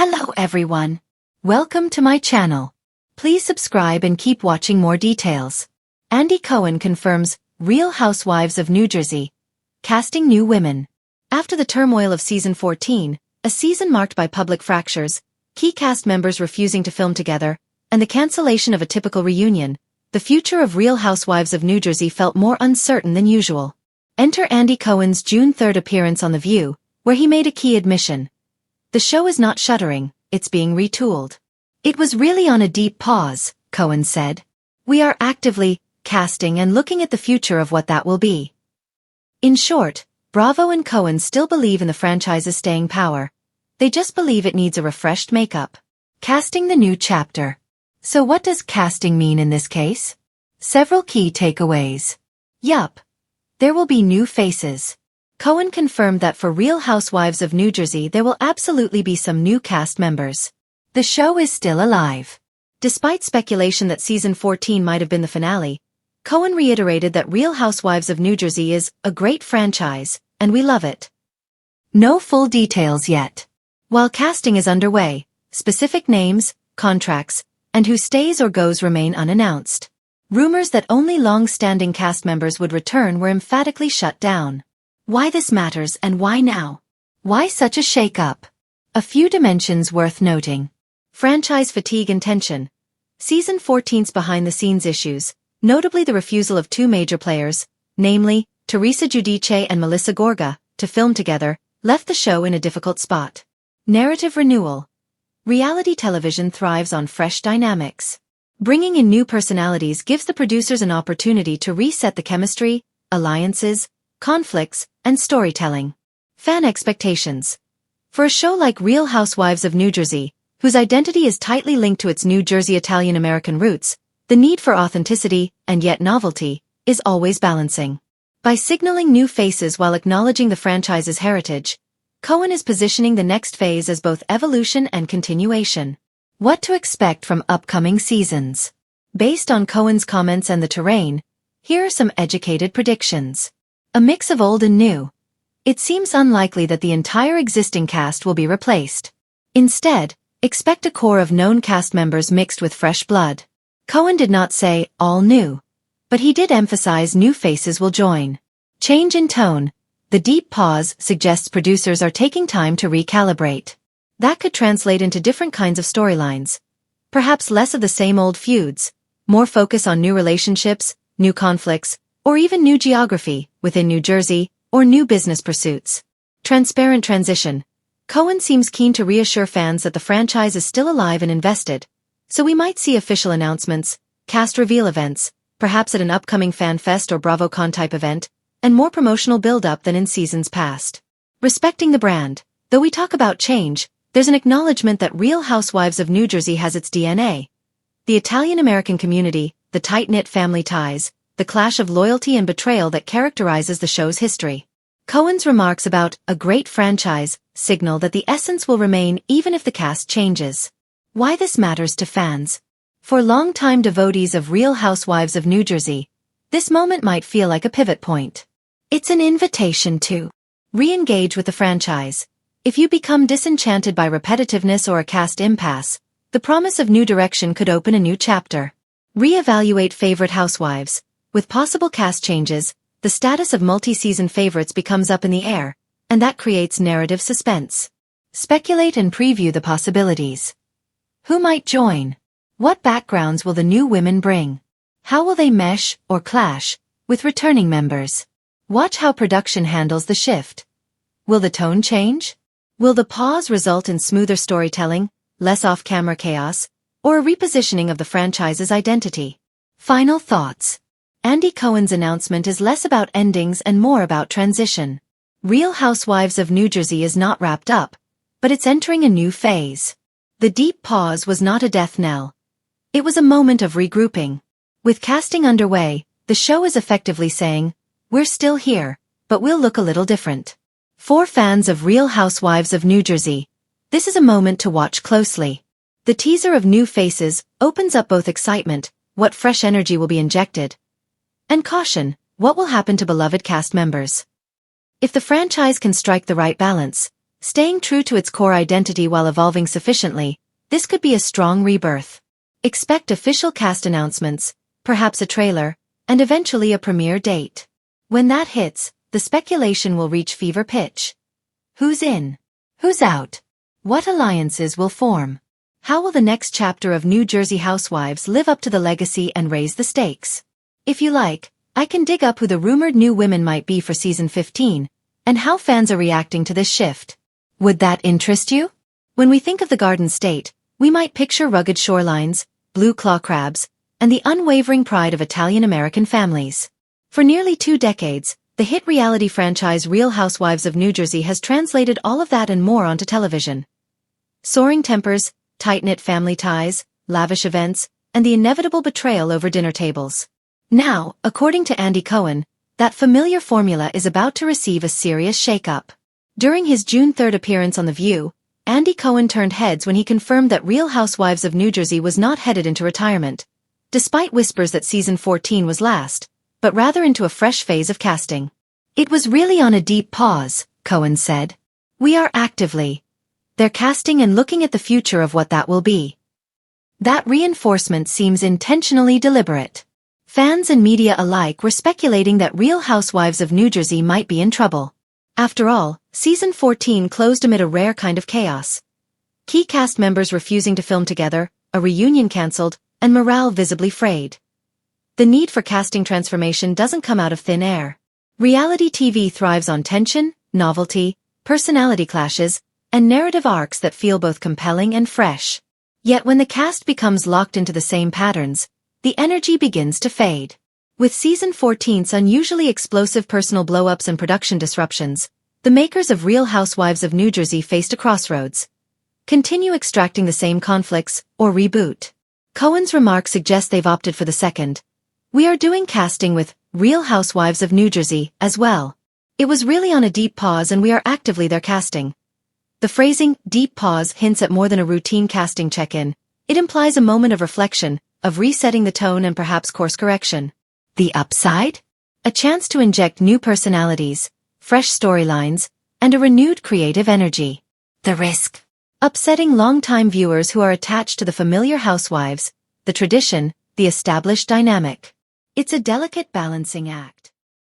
Hello everyone. Welcome to my channel. Please subscribe and keep watching more details. Andy Cohen confirms Real Housewives of New Jersey, casting new women. After the turmoil of season 14, a season marked by public fractures, key cast members refusing to film together, and the cancellation of a typical reunion, the future of Real Housewives of New Jersey felt more uncertain than usual. Enter Andy Cohen's June 3rd appearance on The View, where he made a key admission. The show is not shuttering, it's being retooled. It was really on a deep pause, Cohen said. We are actively casting and looking at the future of what that will be. In short, Bravo and Cohen still believe in the franchise's staying power. They just believe it needs a refreshed makeup. Casting the new chapter. So what does casting mean in this case? Several key takeaways. Yup. There will be new faces. Cohen confirmed that for Real Housewives of New Jersey there will absolutely be some new cast members. The show is still alive. Despite speculation that season 14 might have been the finale, Cohen reiterated that Real Housewives of New Jersey is a great franchise, and we love it. No full details yet. While casting is underway, specific names, contracts, and who stays or goes remain unannounced. Rumors that only long-standing cast members would return were emphatically shut down. Why this matters and why now? Why such a shake-up? A few dimensions worth noting. Franchise fatigue and tension. Season 14's behind-the-scenes issues, notably the refusal of two major players, namely, Teresa Giudice and Melissa Gorga, to film together, left the show in a difficult spot. Narrative renewal. Reality television thrives on fresh dynamics. Bringing in new personalities gives the producers an opportunity to reset the chemistry, alliances, conflicts, and storytelling. Fan expectations. For a show like Real Housewives of New Jersey, whose identity is tightly linked to its New Jersey Italian-American roots, the need for authenticity, and yet novelty, is always balancing. By signaling new faces while acknowledging the franchise's heritage, Cohen is positioning the next phase as both evolution and continuation. What to expect from upcoming seasons? Based on Cohen's comments and the terrain, here are some educated predictions. A mix of old and new. It seems unlikely that the entire existing cast will be replaced. Instead, expect a core of known cast members mixed with fresh blood. Cohen did not say, all new. But he did emphasize new faces will join. Change in tone. The deep pause suggests producers are taking time to recalibrate. That could translate into different kinds of storylines. Perhaps less of the same old feuds, more focus on new relationships, new conflicts, or even new geography, within New Jersey, or new business pursuits. Transparent transition. Cohen seems keen to reassure fans that the franchise is still alive and invested, so we might see official announcements, cast reveal events, perhaps at an upcoming fan fest or BravoCon type event, and more promotional build-up than in seasons past. Respecting the brand. Though we talk about change, there's an acknowledgement that Real Housewives of New Jersey has its DNA. The Italian-American community, the tight-knit family ties, the clash of loyalty and betrayal that characterizes the show's history. Cohen's remarks about a great franchise signal that the essence will remain even if the cast changes. Why this matters to fans? For longtime devotees of Real Housewives of New Jersey, this moment might feel like a pivot point. It's an invitation to re-engage with the franchise. If you become disenchanted by repetitiveness or a cast impasse, the promise of new direction could open a new chapter. Re-evaluate favorite housewives. With possible cast changes, the status of multi-season favorites becomes up in the air, and that creates narrative suspense. Speculate and preview the possibilities. Who might join? What backgrounds will the new women bring? How will they mesh, or clash, with returning members? Watch how production handles the shift. Will the tone change? Will the pause result in smoother storytelling, less off-camera chaos, or a repositioning of the franchise's identity? Final thoughts. Andy Cohen's announcement is less about endings and more about transition. Real Housewives of New Jersey is not wrapped up, but it's entering a new phase. The deep pause was not a death knell. It was a moment of regrouping. With casting underway, the show is effectively saying, we're still here, but we'll look a little different. For fans of Real Housewives of New Jersey, this is a moment to watch closely. The teaser of new faces opens up both excitement, what fresh energy will be injected, and caution, what will happen to beloved cast members. If the franchise can strike the right balance, Staying true to its core identity while evolving sufficiently, this could be a strong rebirth. Expect official cast announcements, perhaps a trailer, and eventually a premiere date. When that hits, the speculation will reach fever pitch. Who's in? Who's out? What alliances will form? How will the next chapter of New Jersey Housewives live up to the legacy and raise the stakes? If you like, I can dig up who the rumored new women might be for season 15, and how fans are reacting to this shift. Would that interest you? When we think of the Garden State, we might picture rugged shorelines, blue claw crabs, and the unwavering pride of Italian-American families. For nearly 2 decades, the hit reality franchise Real Housewives of New Jersey has translated all of that and more onto television. Soaring tempers, tight-knit family ties, lavish events, and the inevitable betrayal over dinner tables. Now, according to Andy Cohen, that familiar formula is about to receive a serious shake-up. During his June 3 appearance on The View, Andy Cohen turned heads when he confirmed that Real Housewives of New Jersey was not headed into retirement, despite whispers that season 14 was last, but rather into a fresh phase of casting. It was really on a deep pause, Cohen said. We are actively. They're casting and looking at the future of what that will be. That reinforcement seems intentionally deliberate. Fans and media alike were speculating that Real Housewives of New Jersey might be in trouble. After all, season 14 closed amid a rare kind of chaos. Key cast members refusing to film together, a reunion cancelled, and morale visibly frayed. The need for casting transformation doesn't come out of thin air. Reality TV thrives on tension, novelty, personality clashes, and narrative arcs that feel both compelling and fresh. Yet when the cast becomes locked into the same patterns, the energy begins to fade. With season 14's unusually explosive personal blow-ups and production disruptions, the makers of Real Housewives of New Jersey faced a crossroads. Continue extracting the same conflicts, or reboot? Cohen's remarks suggest they've opted for the second. We are doing casting with Real Housewives of New Jersey as well. It was really on a deep pause and we are actively their casting. The phrasing, deep pause, hints at more than a routine casting check-in. It implies a moment of reflection, of resetting the tone and perhaps course correction. The upside? A chance to inject new personalities, fresh storylines, and a renewed creative energy. The risk? Upsetting longtime viewers who are attached to the familiar housewives, the tradition, the established dynamic. It's a delicate balancing act.